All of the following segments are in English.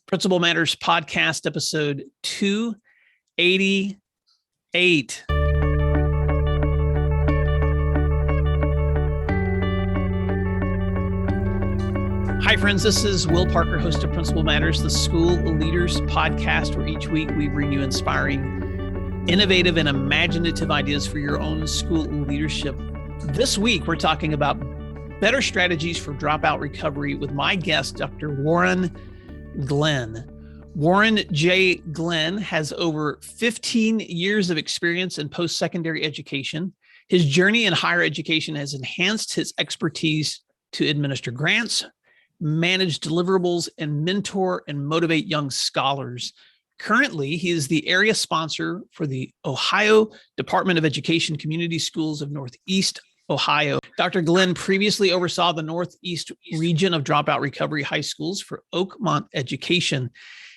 Principal Matters Podcast, episode 288. Hi, friends. This is Will Parker, host of Principal Matters, the School Leaders Podcast, where each week we bring you inspiring, innovative, and imaginative ideas for your own school leadership. This week, we're talking about better strategies for dropout recovery with my guest, Dr. Warren Glen. Warren J. Glen has over 15 years of experience in post-secondary education. His journey in higher education has enhanced his expertise to administer grants, manage deliverables, and mentor and motivate young scholars. Currently, he is the area sponsor for the Ohio Department of Education Community Schools of Northeast Ohio. Dr. Glen previously oversaw the Northeast region of dropout recovery high schools for Oakmont Education.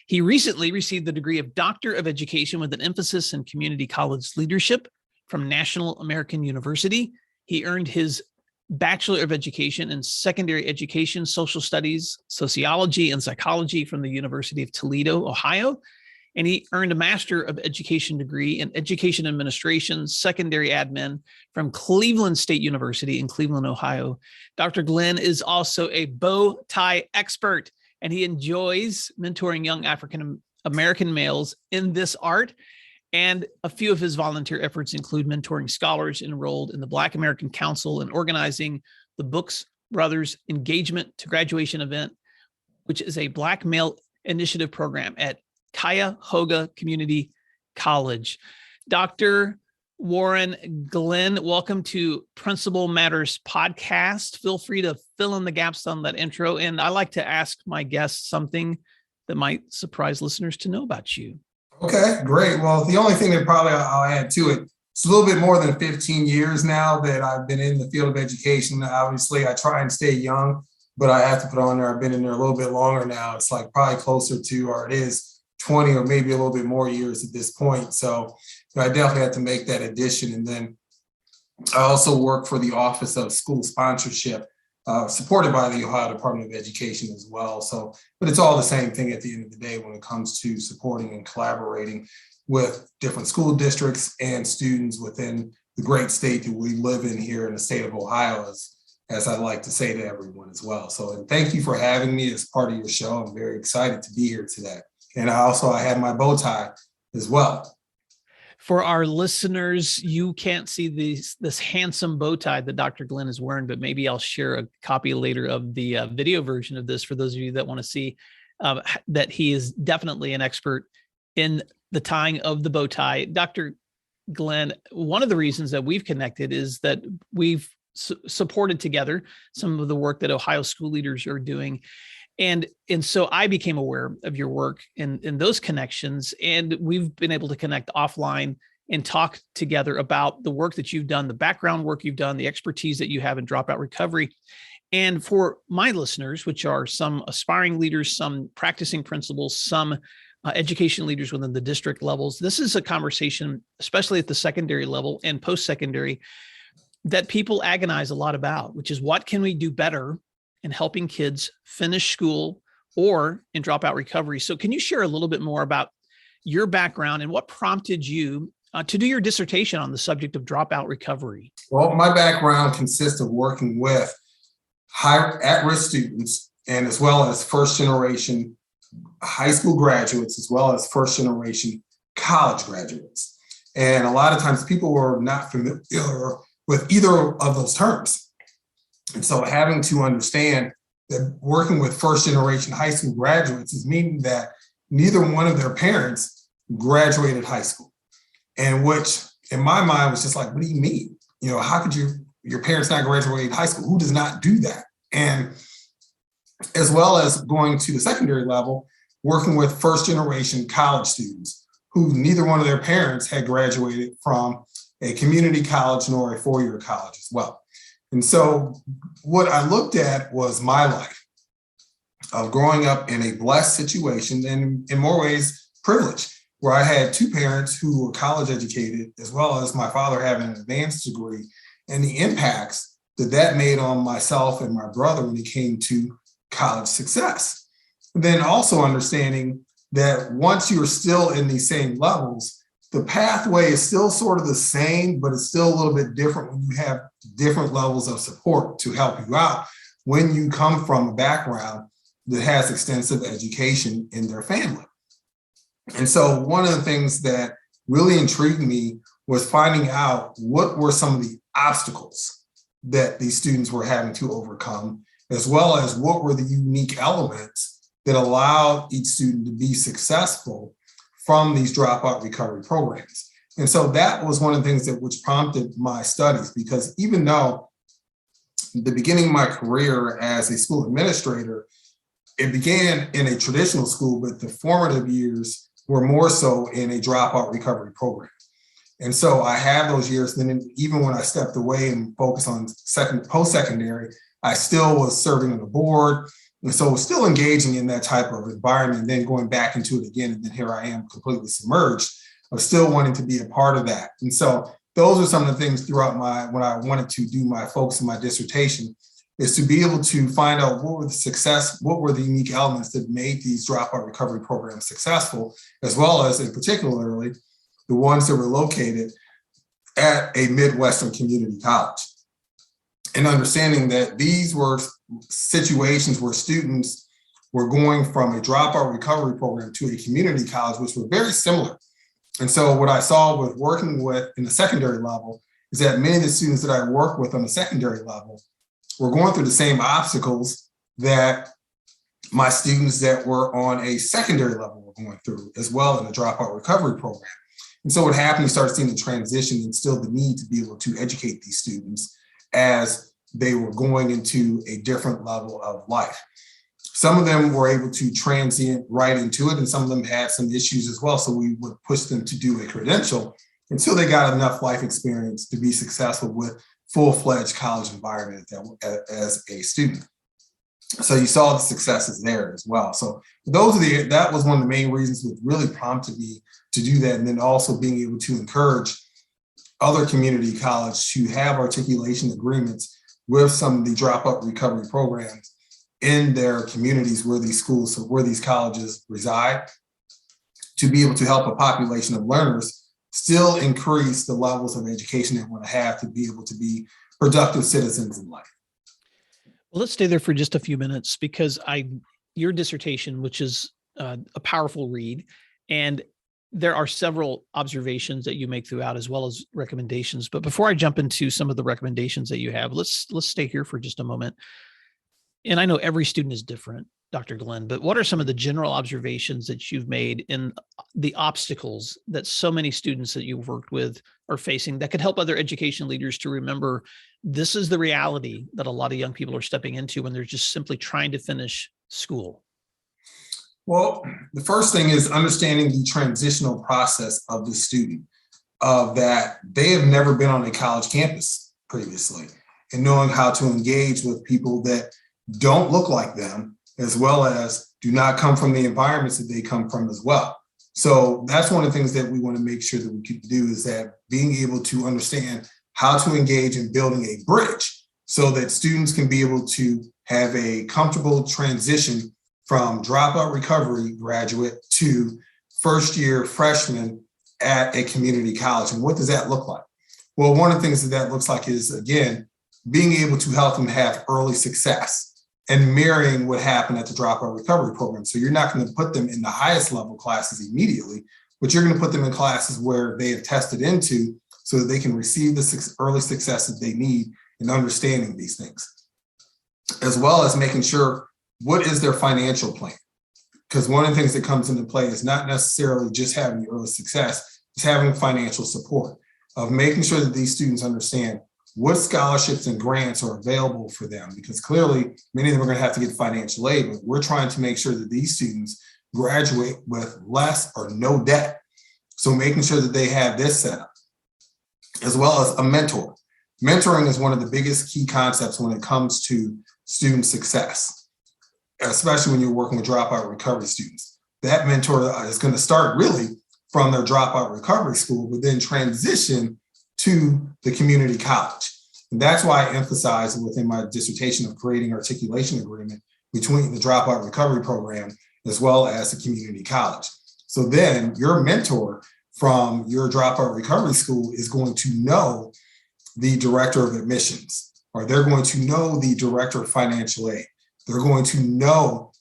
He recently received the degree of Doctor of Education with an emphasis in community college leadership from National American University. He earned his Bachelor of Education in Secondary Education, Social Studies, Sociology, and Psychology from the University of Toledo, Ohio. And he earned a Master of Education degree in Education Administration, Secondary Admin from Cleveland State University in Cleveland, Ohio. Dr. Glen is also a bow tie expert, and he enjoys mentoring young African American males in this art. And a few of his volunteer efforts include mentoring scholars enrolled in the Black American Council and organizing the Books Brothers Engagement to Graduation event, which is a Black male initiative program at Cuyahoga Community College. Dr. Warren Glen, welcome to Principal Matters Podcast. Feel free to fill in the gaps on that intro. And I like to ask my guests something that might surprise listeners to know about you. Okay, great. Well, the only thing that probably I'll add to it, it's a little bit more than 15 years now that I've been in the field of education. Obviously, I try and stay young, but I have to put on there, I've been in there a little bit longer now. It's like probably closer to, or it is 20 or maybe a little bit more years at this point. So I definitely had to make that addition. And then I also work for the Office of School Sponsorship, supported by the Ohio Department of Education as well. So, but it's all the same thing at the end of the day when it comes to supporting and collaborating with different school districts and students within the great state that we live in here in the state of Ohio, as I like to say to everyone as well. So, and thank you for having me as part of your show. I'm very excited to be here today. And I have my bow tie as well. For our listeners, you can't see this handsome bow tie that Dr. Glen is wearing, but maybe I'll share a copy later of the video version of this for those of you that want to see that he is definitely an expert in the tying of the bow tie. Dr. Glen, one of the reasons that we've connected is that we've supported together some of the work that Ohio school leaders are doing. And so I became aware of your work in those connections, and we've been able to connect offline and talk together about the work that you've done, the background work you've done, the expertise that you have in dropout recovery. And for my listeners, which are some aspiring leaders, some practicing principals, some education leaders within the district levels, this is a conversation, especially at the secondary level and post-secondary, that people agonize a lot about, which is what can we do better in helping kids finish school or in dropout recovery. So can you share a little bit more about your background and what prompted you to do your dissertation on the subject of dropout recovery? Well, my background consists of working with high at-risk students and as well as first-generation high school graduates, as well as first-generation college graduates. And a lot of times people were not familiar with either of those terms. And so having to understand that working with first generation high school graduates is meaning that neither one of their parents graduated high school. And which in my mind was just like, what do you mean? You know, how could your parents not graduate high school? Who does not do that? And as well as going to the secondary level, working with first generation college students who neither one of their parents had graduated from a community college nor a four-year college as well. And so what I looked at was my life of growing up in a blessed situation and in more ways privileged, where I had two parents who were college educated, as well as my father having an advanced degree, and the impacts that made on myself and my brother when it came to college success. Then also understanding that once you're still in these same levels, the pathway is still sort of the same, but it's still a little bit different when you have different levels of support to help you out when you come from a background that has extensive education in their family. And so one of the things that really intrigued me was finding out what were some of the obstacles that these students were having to overcome, as well as what were the unique elements that allowed each student to be successful from these dropout recovery programs. And so that was one of the things that which prompted my studies, because even though the beginning of my career as a school administrator, it began in a traditional school, but the formative years were more so in a dropout recovery program. And so I have those years. Then even when I stepped away and focused on post-secondary, I still was serving on the board. And so was still engaging in that type of environment, and then going back into it again. And then here I am completely submerged. I was still wanting to be a part of that. And so those are some of the things throughout when I wanted to do my focus in my dissertation, is to be able to find out what were the unique elements that made these dropout recovery programs successful, as well as, in particularly, the ones that were located at a Midwestern community college. And understanding that these were situations where students were going from a dropout recovery program to a community college, which were very similar. And so what I saw with working with in the secondary level is that many of the students that I work with on the secondary level were going through the same obstacles that my students that were on a secondary level were going through as well in the dropout recovery program. And so what happened, you start seeing the transition and still the need to be able to educate these students as they were going into a different level of life. Some of them were able to transient right into it, and some of them had some issues as well. So we would push them to do a credential until they got enough life experience to be successful with full-fledged college environment as a student. So you saw the successes there as well. So that was one of the main reasons that really prompted me to do that. And then also being able to encourage other community colleges to have articulation agreements with some of the dropout recovery programs in their communities where these schools, so where these colleges reside, to be able to help a population of learners still increase the levels of education they want to have to be able to be productive citizens in life. Well, let's stay there for just a few minutes, because your dissertation, which is a powerful read, and there are several observations that you make throughout, as well as recommendations. But before I jump into some of the recommendations that you have, let's stay here for just a moment. And I know every student is different, Dr. Glen, but what are some of the general observations that you've made in the obstacles that so many students that you've worked with are facing that could help other education leaders to remember this is the reality that a lot of young people are stepping into when they're just simply trying to finish school? Well, the first thing is understanding the transitional process of the student, of that they have never been on a college campus previously, and knowing how to engage with people that don't look like them, as well as do not come from the environments that they come from as well. So that's one of the things that we want to make sure that we can do, is that being able to understand how to engage in building a bridge so that students can be able to have a comfortable transition from dropout recovery graduate to first year freshman at a community college. And what does that look like? Well, one of the things that looks like is, again, being able to help them have early success and mirroring what happened at the dropout recovery program. So you're not going to put them in the highest level classes immediately, but you're going to put them in classes where they have tested into so that they can receive the early success that they need in understanding these things, as well as making sure what is their financial plan. Because one of the things that comes into play is not necessarily just having the early success, it's having financial support, of making sure that these students understand what scholarships and grants are available for them, because clearly many of them are going to have to get financial aid, but we're trying to make sure that these students graduate with less or no debt. So making sure that they have this set up, as well as a mentor. Mentoring is one of the biggest key concepts when it comes to student success, especially when you're working with dropout recovery students. That mentor is going to start really from their dropout recovery school, but then transition to the community college. And that's why I emphasize within my dissertation of creating articulation agreement between the dropout recovery program as well as the community college. So then your mentor from your dropout recovery school is going to know the director of admissions, or they're going to know the director of financial aid. They're going to know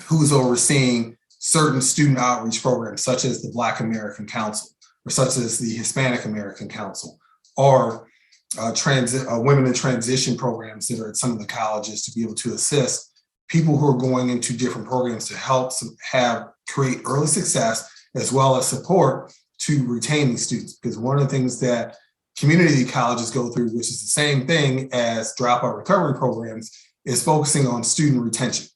who's overseeing certain student outreach programs, such as the Black American Council, or such as the Hispanic American Council, or women in transition programs that are at some of the colleges to be able to assist people who are going into different programs to help create early success as well as support to retain these students. Because one of the things that community colleges go through, which is the same thing as dropout recovery programs, is focusing on student retention.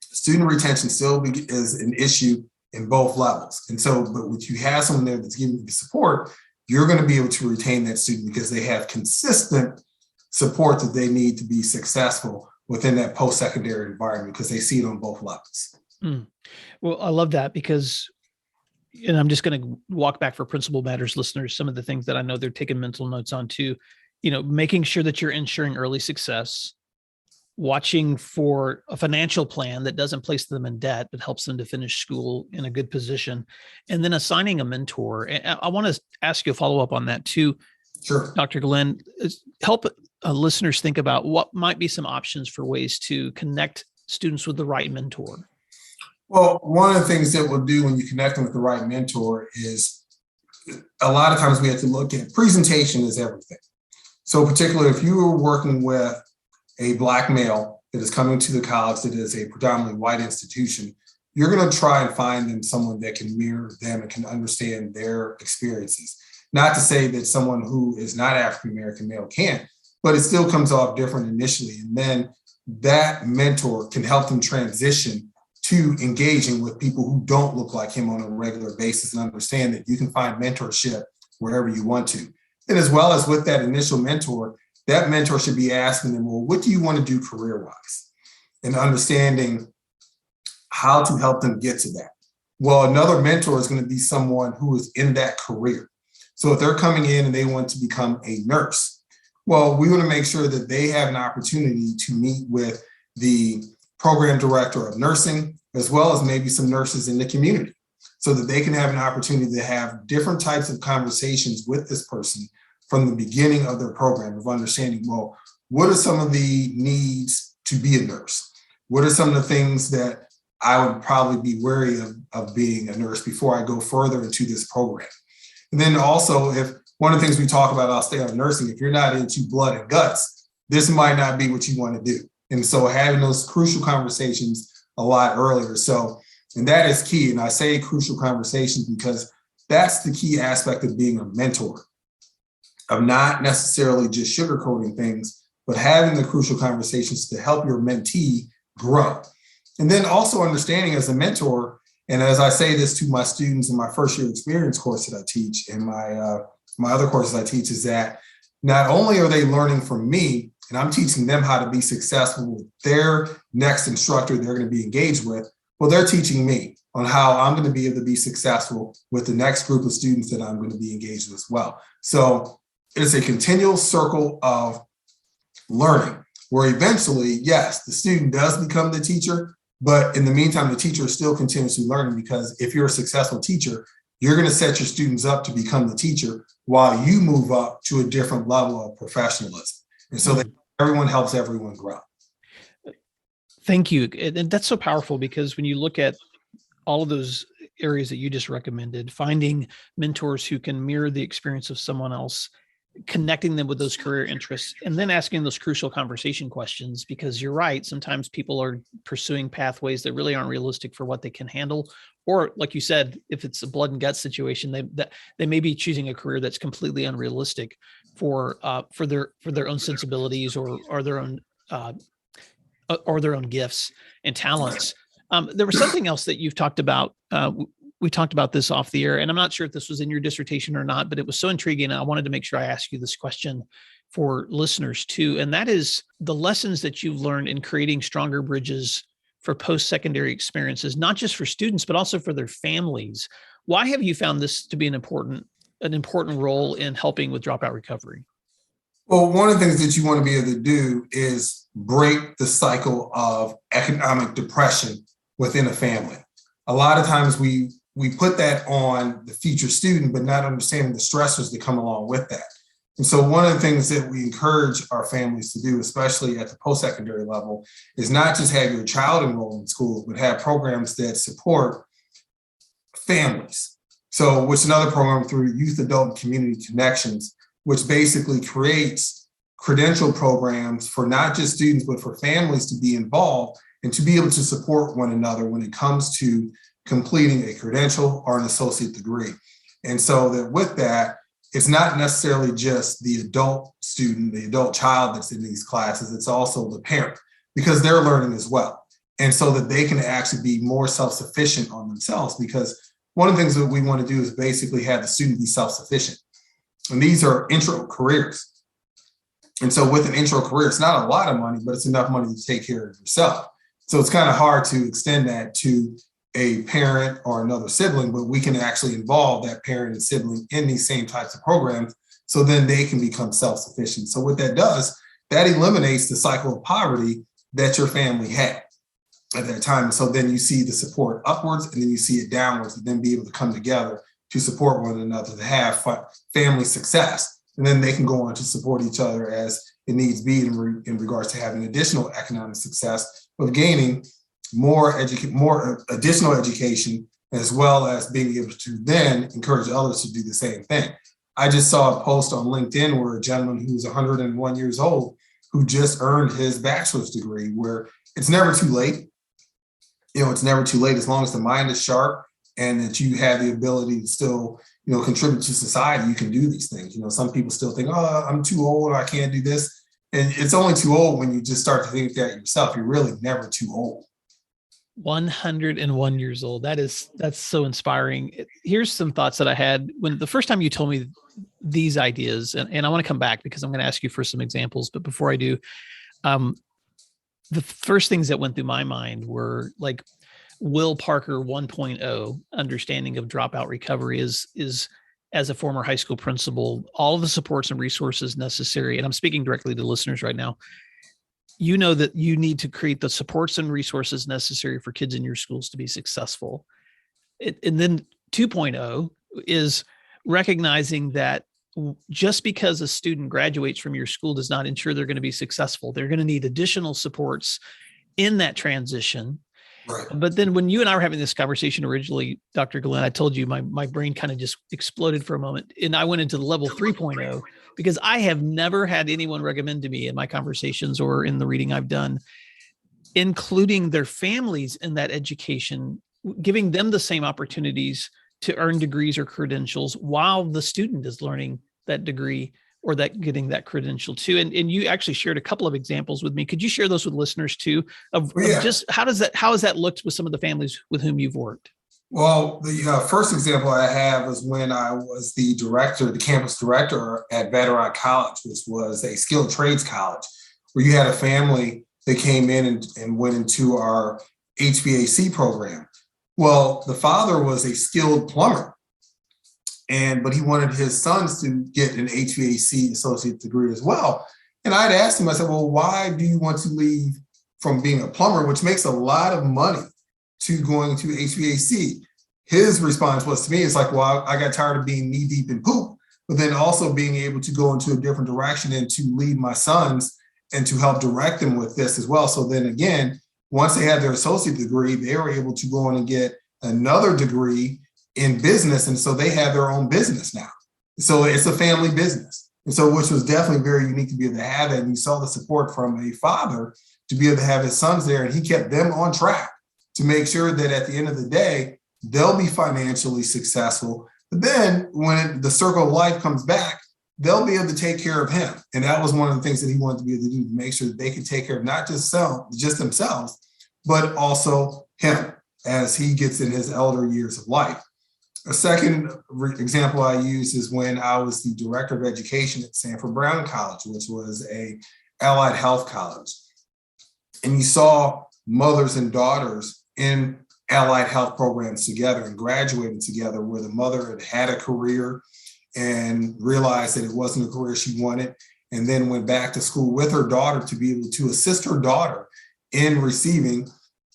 Student retention still is an issue in both levels. And so, but when you have someone there that's giving you the support, you're going to be able to retain that student because they have consistent support that they need to be successful within that post-secondary environment because they see it on both levels. Well, I love that because, and I'm just going to walk back for Principal Matters listeners, some of the things that I know they're taking mental notes on too, making sure that you're ensuring early success, watching for a financial plan that doesn't place them in debt, but helps them to finish school in a good position, and then assigning a mentor. And I want to ask you a follow-up on that too. Sure. Dr. Glen, help listeners think about what might be some options for ways to connect students with the right mentor. Well, one of the things that we'll do when you connect them with the right mentor is a lot of times we have to look at presentation is everything. So particularly if you were working with a Black male that is coming to the college that is a predominantly white institution, you're going to try and find them someone that can mirror them and can understand their experiences. Not to say that someone who is not African-American male can't, but it still comes off different initially. And then that mentor can help them transition to engaging with people who don't look like him on a regular basis and understand that you can find mentorship wherever you want to. And as well as with that initial mentor, that mentor should be asking them, well, what do you want to do career-wise? And understanding how to help them get to that. Well, another mentor is going to be someone who is in that career. So if they're coming in and they want to become a nurse, well, we want to make sure that they have an opportunity to meet with the program director of nursing, as well as maybe some nurses in the community, so that they can have an opportunity to have different types of conversations with this person from the beginning of their program of understanding, well, what are some of the needs to be a nurse? What are some of the things that I would probably be wary of being a nurse before I go further into this program? And then also, if one of the things we talk about, I'll stay on nursing, if you're not into blood and guts, this might not be what you want to do. And so having those crucial conversations a lot earlier. So, and that is key. And I say crucial conversations because that's the key aspect of being a mentor, of not necessarily just sugarcoating things, but having the crucial conversations to help your mentee grow. And then also understanding as a mentor, and as I say this to my students in my first year experience course that I teach and my other courses I teach, is that not only are they learning from me, and I'm teaching them how to be successful with their next instructor they're going to be engaged with, well, they're teaching me on how I'm going to be able to be successful with the next group of students that I'm going to be engaged with as well. So it's a continual circle of learning where eventually, yes, the student does become the teacher, but in the meantime, the teacher is still continuously learning, because if you're a successful teacher, you're going to set your students up to become the teacher while you move up to a different level of professionalism. And so that everyone helps everyone grow. Thank you. And that's so powerful, because when you look at all of those areas that you just recommended, finding mentors who can mirror the experience of someone else, connecting them with those career interests, and then asking those crucial conversation questions, because you're right. Sometimes people are pursuing pathways that really aren't realistic for what they can handle. Or like you said, if it's a blood and guts situation, they may be choosing a career that's completely unrealistic for their own sensibilities or their own gifts and talents. There was something else that you've talked about. We talked about this off the air, and I'm not sure if this was in your dissertation or not, but it was so intriguing. I wanted to make sure I asked you this question for listeners too. And that is the lessons that you've learned in creating stronger bridges for post-secondary experiences, not just for students, but also for their families. Why have you found this to be an important role in helping with dropout recovery? Well, one of the things that you want to be able to do is break the cycle of economic depression within a family. A lot of times we put that on the future student, but not understanding the stressors that come along with that. And so one of the things that we encourage our families to do, especially at the post-secondary level, is not just have your child enroll in schools, but have programs that support families. So, which is another program through Youth, Adult, and Community Connections, which basically creates credential programs for not just students, but for families to be involved and to be able to support one another when it comes to completing a credential or an associate degree. And so that with that, it's not necessarily just the adult student, the adult child that's in these classes, it's also the parent, because they're learning as well. And so that they can actually be more self-sufficient on themselves, because one of the things that we want to do is basically have the student be self-sufficient. And these are intro careers. And so with an intro career, it's not a lot of money, but it's enough money to take care of yourself. So it's kind of hard to extend that to a parent or another sibling, but we can actually involve that parent and sibling in these same types of programs, so then they can become self-sufficient. So what that does, that eliminates the cycle of poverty that your family had at that time. And so then you see the support upwards, and then you see it downwards, and then be able to come together to support one another, to have family success. And then they can go on to support each other as it needs be in regards to having additional economic success of gaining more additional education, as well as being able to then encourage others to do the same thing. I just saw a post on LinkedIn where a gentleman who's 101 years old, who just earned his bachelor's degree, where it's never too late. It's never too late as long as the mind is sharp and that you have the ability to still, contribute to society. You can do these things. Some people still think, oh, I'm too old, I can't do this. And it's only too old when you just start to think that yourself. You're really never too old. 101 years old. That's so inspiring. Here's some thoughts that I had when the first time you told me these ideas, and I want to come back because I'm going to ask you for some examples. But before I do, the first things that went through my mind were like Will Parker 1.0, understanding of dropout recovery is as a former high school principal, all of the supports and resources necessary. And I'm speaking directly to listeners right now. You know that you need to create the supports and resources necessary for kids in your schools to be successful. And then 2.0 is recognizing that just because a student graduates from your school does not ensure they're going to be successful. They're going to need additional supports in that transition. Right. But then when you and I were having this conversation originally, Dr. Glen, I told you my brain kind of just exploded for a moment. And I went into the level 3.0 because I have never had anyone recommend to me in my conversations or in the reading I've done, including their families in that education, giving them the same opportunities to earn degrees or credentials while the student is learning that degree or that getting that credential too. And you actually shared a couple of examples with me. Could you share those with listeners too of just how has that looked with some of the families with whom you've worked? Well, the first example I have was when I was the campus director at Veteran College, which was a skilled trades college, where you had a family that came in and went into our HVAC program. Well, the father was a skilled plumber, but he wanted his sons to get an HVAC associate degree as well. And I'd asked him, I said, well, why do you want to leave from being a plumber, which makes a lot of money, to going to HVAC? His response was to me, it's like, well, I got tired of being knee deep in poop, but then also being able to go into a different direction and to lead my sons and to help direct them with this as well. So then again, once they had their associate degree, they were able to go on and get another degree in business. And so they have their own business now. So it's a family business. And so, which was definitely very unique to be able to have that. And you saw the support from a father to be able to have his sons there. And he kept them on track to make sure that at the end of the day, they'll be financially successful. But then when the circle of life comes back, they'll be able to take care of him. And that was one of the things that he wanted to be able to do, to make sure that they could take care of not just themselves, but also him as he gets in his elder years of life. A second example I use is when I was the director of education at Sanford Brown College, which was a allied health college. And you saw mothers and daughters in allied health programs together and graduating together, where the mother had a career and realized that it wasn't a career she wanted. and then went back to school with her daughter to be able to assist her daughter in receiving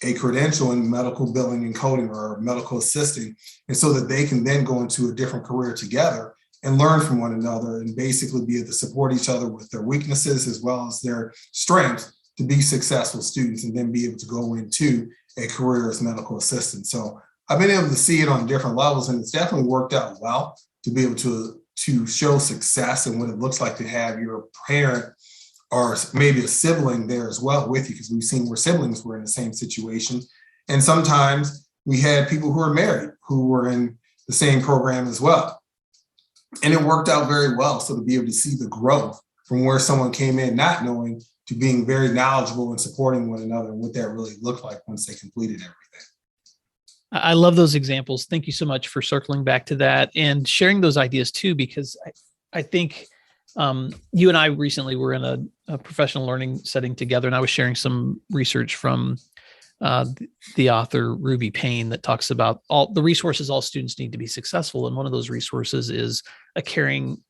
a credential in medical billing and coding or medical assisting, and so that they can then go into a different career together and learn from one another and basically be able to support each other with their weaknesses as well as their strengths to be successful students and then be able to go into a career as medical assistant. So I've been able to see it on different levels, and it's definitely worked out well to be able to show success and what it looks like to have your parent or maybe a sibling there as well with you, because we've seen where siblings were in the same situation. And sometimes we had people who are married who were in the same program as well. And it worked out very well. So to be able to see the growth from where someone came in not knowing to being very knowledgeable and supporting one another and what that really looked like once they completed everything. I love those examples. Thank you so much for circling back to that and sharing those ideas too, because I think you and I recently were in a professional learning setting together, and I was sharing some research from the author Ruby Payne that talks about all the resources all students need to be successful. And one of those resources is a caring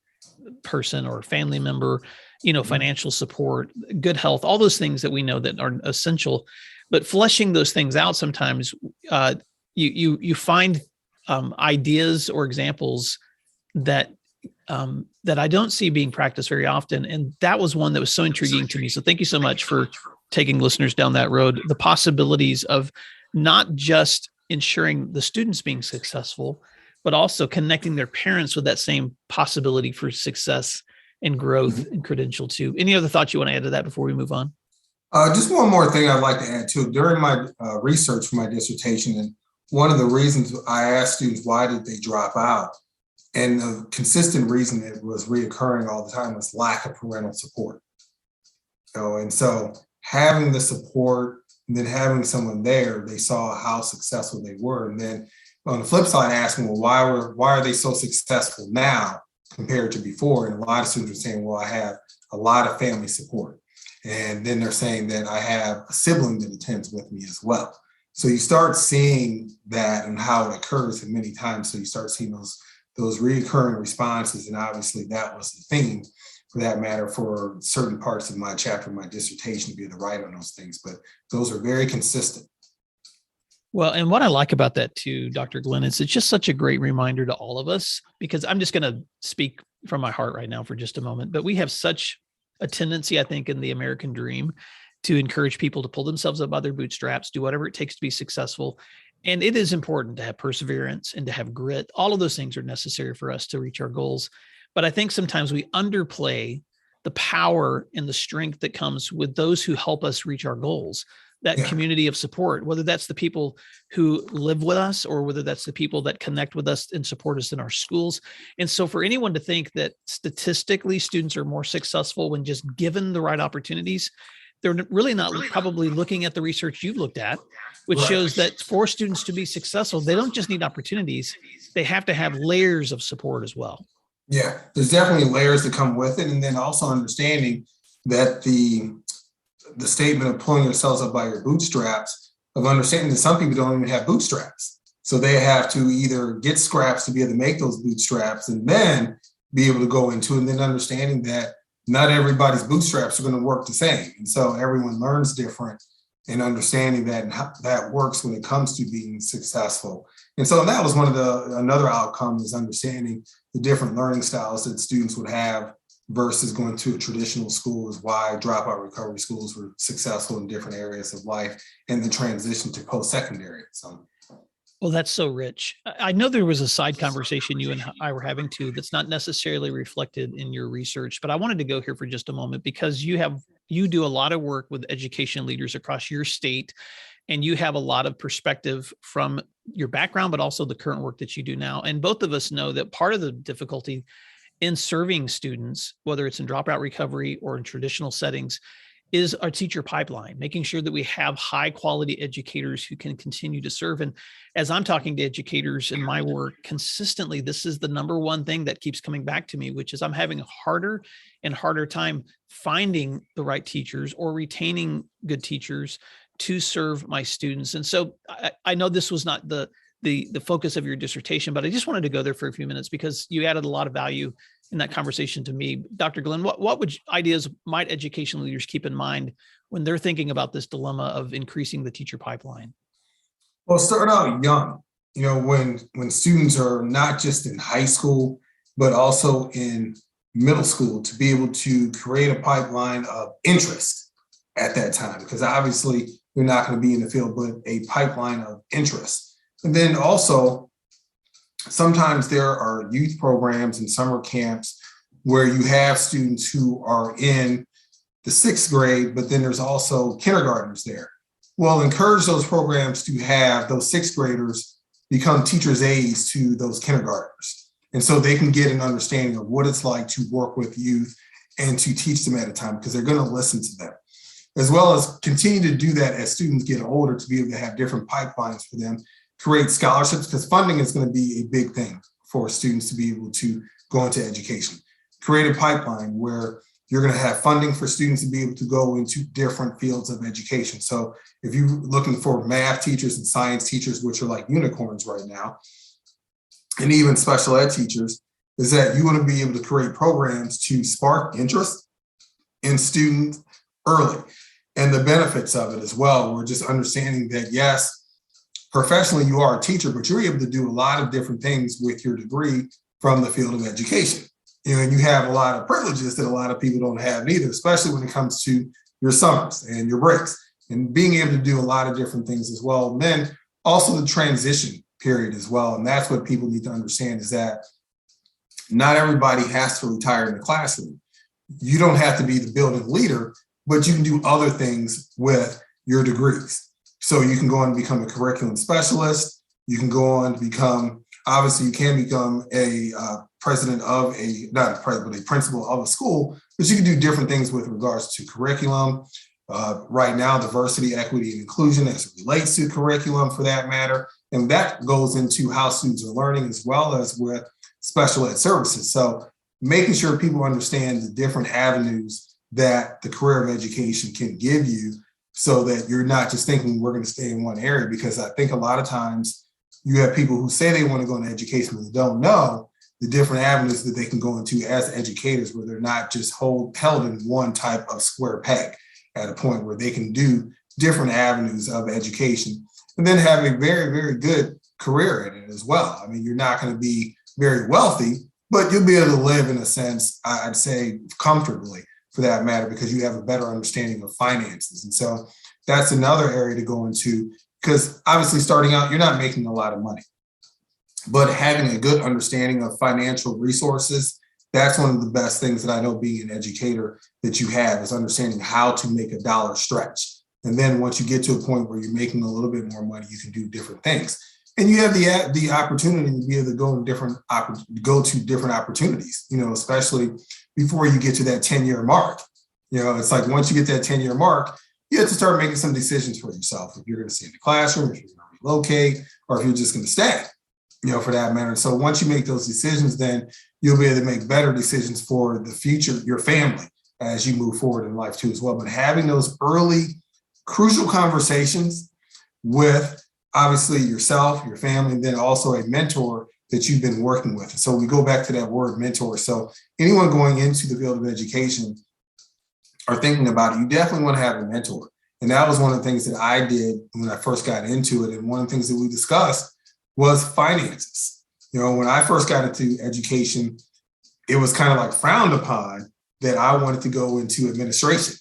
person or family member, financial support, good health, all those things that we know that are essential. But fleshing those things out, sometimes you find ideas or examples that I don't see being practiced very often. And that was one that was so intriguing to me. So thank you so much for taking listeners down that road. The possibilities of not just ensuring the students being successful, but also connecting their parents with that same possibility for success and growth and credential too. Any other thoughts you want to add to that before we move on? Just one more thing I'd like to add to it. During my research for my dissertation, and one of the reasons I asked students, why did they drop out? And the consistent reason that was reoccurring all the time was lack of parental support. And so having the support and then having someone there, they saw how successful they were. And then on the flip side, asking, well, why are they so successful now compared to before? And a lot of students are saying, well, I have a lot of family support. And then they're saying that I have a sibling that attends with me as well. So you start seeing that and how it occurs and many times. So you start seeing those recurring responses. And obviously that was the theme, for that matter, for certain parts of my chapter, my dissertation, to be able to write on those things. But those are very consistent. Well, and what I like about that too, Dr. Glen, is it's just such a great reminder to all of us, because I'm just going to speak from my heart right now for just a moment, but we have such a tendency, I think, in the American dream to encourage people to pull themselves up by their bootstraps, do whatever it takes to be successful. And it is important to have perseverance and to have grit. All of those things are necessary for us to reach our goals. But I think sometimes we underplay the power and the strength that comes with those who help us reach our goals. That community of support, whether that's the people who live with us or whether that's the people that connect with us and support us in our schools. And so for anyone to think that statistically students are more successful when just given the right opportunities, they're really not probably looking at the research you've looked at, which shows that for students to be successful, they don't just need opportunities, they have to have layers of support as well. Yeah, there's definitely layers that come with it. And then also understanding that the statement of pulling yourselves up by your bootstraps, of understanding that some people don't even have bootstraps. So they have to either get scraps to be able to make those bootstraps and then be able to go into it, and then understanding that not everybody's bootstraps are going to work the same. And so everyone learns different, and understanding that and how that works when it comes to being successful. And so that was another outcome, is understanding the different learning styles that students would have versus going to a traditional school, is why dropout recovery schools were successful in different areas of life, and the transition to post-secondary. So, well, that's so rich. I know there was a side conversation you and I were having too that's not necessarily reflected in your research, but I wanted to go here for just a moment, because you do a lot of work with education leaders across your state, and you have a lot of perspective from your background, but also the current work that you do now. And both of us know that part of the difficulty in serving students, whether it's in dropout recovery or in traditional settings, is our teacher pipeline, making sure that we have high quality educators who can continue to serve. And as I'm talking to educators in my work consistently, this is the number one thing that keeps coming back to me, which is I'm having a harder and harder time finding the right teachers or retaining good teachers to serve my students. And so I know this was not the the focus of your dissertation, but I just wanted to go there for a few minutes because you added a lot of value in that conversation to me. Dr. Glen, what ideas might education leaders keep in mind when they're thinking about this dilemma of increasing the teacher pipeline? Well, start out young. When students are not just in high school, but also in middle school, to be able to create a pipeline of interest at that time, because obviously you're not going to be in the field, but a pipeline of interest. And then also, sometimes there are youth programs and summer camps where you have students who are in the 6th grade, but then there's also kindergartners there. Well, encourage those programs to have those 6th graders become teachers' aides to those kindergartners. And so they can get an understanding of what it's like to work with youth and to teach them at a time, because they're going to listen to them, as well as continue to do that as students get older, to be able to have different pipelines for them, create scholarships, because funding is going to be a big thing for students to be able to go into education. Create a pipeline where you're going to have funding for students to be able to go into different fields of education. So if you're looking for math teachers and science teachers, which are like unicorns right now, and even special ed teachers, is that you want to be able to create programs to spark interest in students early, and the benefits of it as well. We're just understanding that, yes, professionally you are a teacher, but you're able to do a lot of different things with your degree from the field of education. And you have a lot of privileges that a lot of people don't have either, especially when it comes to your summers and your breaks, and being able to do a lot of different things as well. And then also the transition period as well. And that's what people need to understand, is that not everybody has to retire in the classroom. You don't have to be the building leader, but you can do other things with your degrees. So you can go on and become a curriculum specialist. You can go on to become, obviously you can become a president of not a president, but a principal of a school, but you can do different things with regards to curriculum. Right now, diversity, equity, and inclusion as it relates to curriculum, for that matter. And that goes into how students are learning, as well as with special ed services. So making sure people understand the different avenues that the career of education can give you, so that you're not just thinking we're going to stay in one area. Because I think a lot of times you have people who say they want to go into education, but they don't know the different avenues that they can go into as educators, where they're not just held in one type of square peg, at a point where they can do different avenues of education and then have a very, very good career in it as well. I mean, you're not going to be very wealthy, but you'll be able to live, in a sense, I'd say comfortably, for that matter, because you have a better understanding of finances. And so that's another area to go into, because obviously starting out, you're not making a lot of money, but having a good understanding of financial resources, that's one of the best things that I know, being an educator, that you have, is understanding how to make a dollar stretch. And then once you get to a point where you're making a little bit more money, you can do different things. And you have the opportunity to be able to go to different opportunities, especially before you get to that 10-year mark. It's like, once you get that 10-year mark, you have to start making some decisions for yourself. If you're going to stay in the classroom, if you're going to relocate, or if you're just going to stay, for that matter. So once you make those decisions, then you'll be able to make better decisions for the future, your family, as you move forward in life too as well. But having those early crucial conversations with, obviously, yourself, your family, and then also a mentor that you've been working with. And so we go back to that word mentor. So anyone going into the field of education or thinking about it, you definitely want to have a mentor. And that was one of the things that I did when I first got into it. And one of the things that we discussed was finances. When I first got into education, it was kind of like frowned upon that I wanted to go into administration.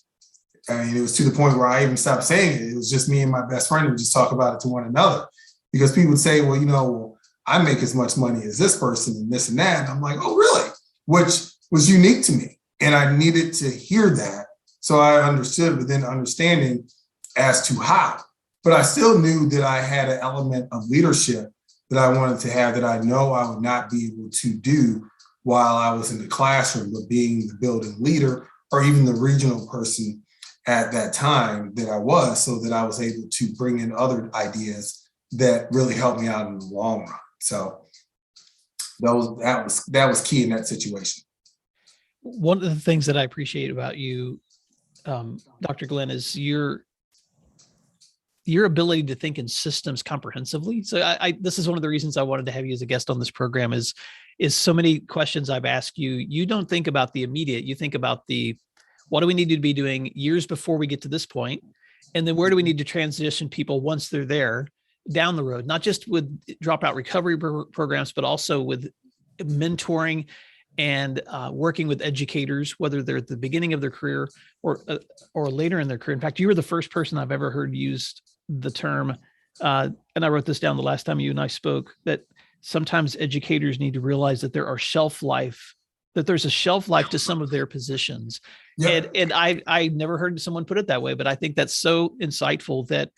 I mean, it was to the point where I even stopped saying it. It was just me and my best friend who would just talk about it to one another, because people would say, well, I make as much money as this person and this and that. And I'm like, oh, really? Which was unique to me. And I needed to hear that. So I understood, but then understanding as to how. But I still knew that I had an element of leadership that I wanted to have, that I know I would not be able to do while I was in the classroom, but being the building leader, or even the regional person at that time that I was, so that I was able to bring in other ideas that really helped me out in the long run. So that was key in that situation. One of the things that I appreciate about you, Dr. Glen, is your ability to think in systems comprehensively. So this is one of the reasons I wanted to have you as a guest on this program is so many questions I've asked you. You don't think about the immediate, you think about what do we need to be doing years before we get to this point? And then where do we need to transition people once they're there down the road, not just with dropout recovery programs, but also with mentoring and working with educators, whether they're at the beginning of their career or later in their career. In fact, you were the first person I've ever heard use the term, and I wrote this down the last time you and I spoke, that sometimes educators need to realize that there's a shelf life to some of their positions. Yep. And I never heard someone put it that way, but I think that's so insightful that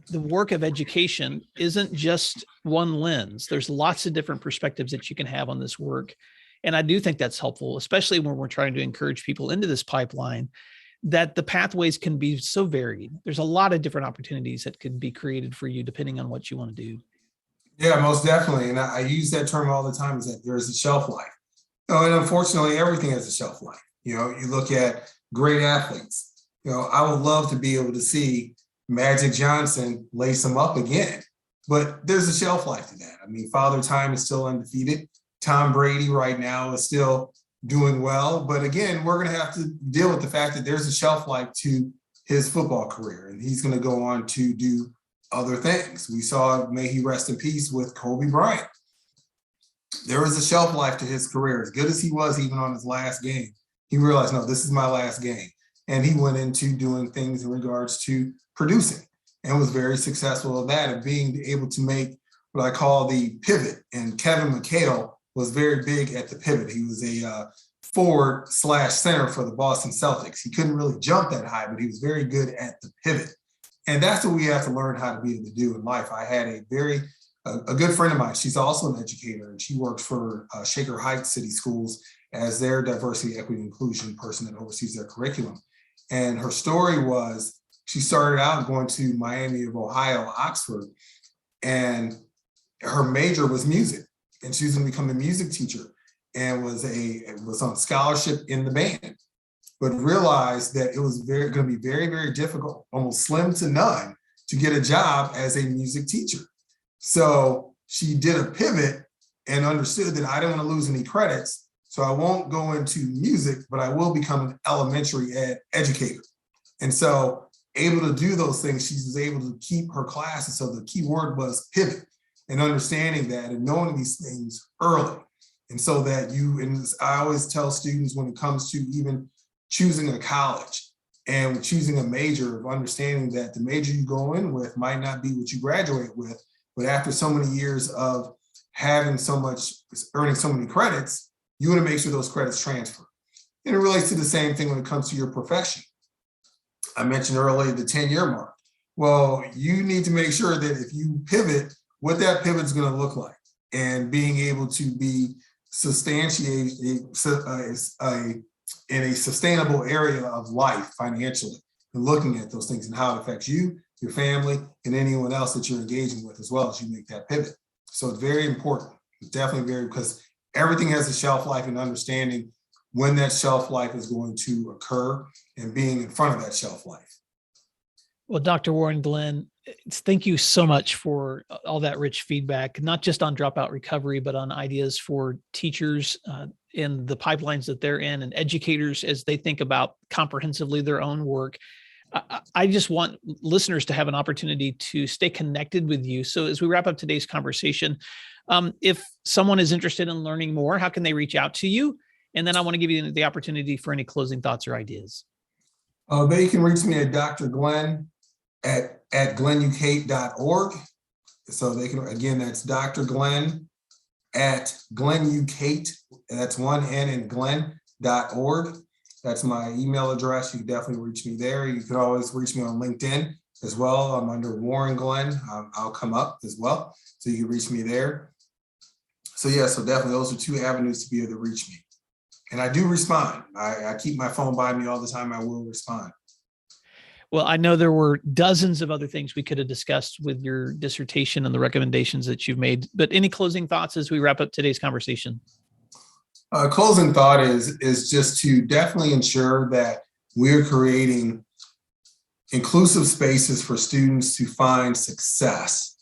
the work of education isn't just one lens. There's lots of different perspectives that you can have on this work. And I do think that's helpful, especially when we're trying to encourage people into this pipeline, that the pathways can be so varied. There's a lot of different opportunities that can be created for you depending on what you want to do. Yeah, most definitely. And I use that term all the time, is that there's a shelf life. And unfortunately, everything has a shelf life. You look at great athletes. I would love to be able to see Magic Johnson lace them up again, but there's a shelf life to that. I mean, Father Time is still undefeated. Tom Brady right now is still doing well, but again, we're going to have to deal with the fact that there's a shelf life to his football career, and he's going to go on to do other things. We saw, may he rest in peace, with Kobe Bryant. There was a shelf life to his career. As good as he was, even on his last game, he realized, no, this is my last game. And he went into doing things in regards to producing and was very successful at that, and being able to make what I call the pivot. And Kevin McHale was very big at the pivot. He was a forward/center for the Boston Celtics. He couldn't really jump that high, but he was very good at the pivot. And that's what we have to learn how to be able to do in life. I had a good friend of mine. She's also an educator, and she works for Shaker Heights City Schools as their diversity, equity, and inclusion person that oversees their curriculum. And her story was, she started out going to Miami of Ohio, Oxford, and her major was music. And she was going to become a music teacher and was on scholarship in the band, but realized that it was going to be very, very difficult, almost slim to none, to get a job as a music teacher. So she did a pivot and understood that I didn't want to lose any credits, so I won't go into music, but I will become an elementary ed educator. And so, able to do those things, she was able to keep her classes. So the key word was pivot, and understanding that and knowing these things early. And so that and I always tell students, when it comes to even choosing a college and choosing a major, of understanding that the major you go in with might not be what you graduate with, but after so many years of earning so many credits, you want to make sure those credits transfer. And it relates to the same thing when it comes to your profession. I mentioned earlier the 10-year mark. Well, you need to make sure that if you pivot, what that pivot is going to look like, and being able to be substantiated in a sustainable area of life financially, and looking at those things and how it affects you, your family, and anyone else that you're engaging with as well as you make that pivot. So it's very important. It's definitely because everything has a shelf life, and understanding when that shelf life is going to occur and being in front of that shelf life. Well, Dr. Warren Glen, thank you so much for all that rich feedback, not just on dropout recovery, but on ideas for teachers in the pipelines that they're in, and educators as they think about comprehensively their own work. I just want listeners to have an opportunity to stay connected with you. So as we wrap up today's conversation, if someone is interested in learning more, how can they reach out to you? And then I want to give you the opportunity for any closing thoughts or ideas. They can reach me at Dr. Glen at glenuk8.org. So they can, again, that's Dr. Glen at glenuk8, that's one N in Glen.org. That's my email address. You can definitely reach me there. You can always reach me on LinkedIn as well. I'm under Warren Glen. I'll come up as well. So you can reach me there. So yeah, so definitely those are two avenues to be able to reach me. And I do respond. I keep my phone by me all the time. I will respond. Well, I know there were dozens of other things we could have discussed with your dissertation and the recommendations that you've made, but any closing thoughts as we wrap up today's conversation? Closing thought is just to definitely ensure that we're creating inclusive spaces for students to find success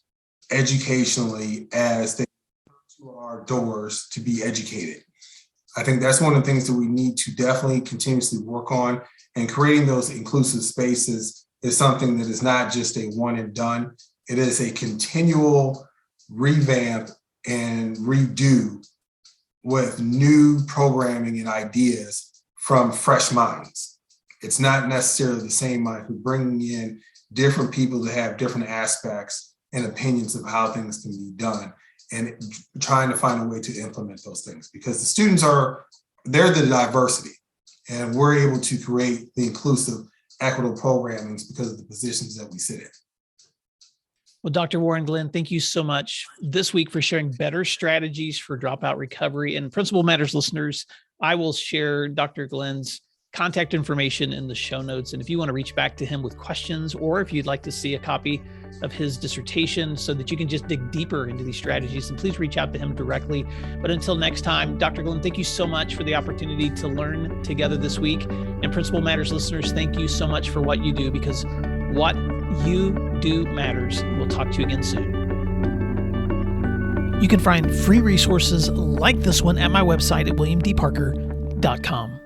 educationally as they come to our doors to be educated. I think that's one of the things that we need to definitely continuously work on, and creating those inclusive spaces is something that is not just a one and done. It is a continual revamp and redo with new programming and ideas from fresh minds. It's not necessarily the same mind. We're bringing in different people that have different aspects and opinions of how things can be done, and trying to find a way to implement those things, because the students they're the diversity, and we're able to create the inclusive, equitable programmings because of the positions that we sit in. Well, Dr. Warren Glen, thank you so much this week for sharing better strategies for dropout recovery. And Principal Matters listeners, I will share Dr. Glen's contact information in the show notes. And if you want to reach back to him with questions, or if you'd like to see a copy of his dissertation so that you can just dig deeper into these strategies, then please reach out to him directly. But until next time, Dr. Glen, thank you so much for the opportunity to learn together this week. And Principal Matters listeners, thank you so much for what you do, because what you do matters. We'll talk to you again soon. You can find free resources like this one at my website at williamdparker.com.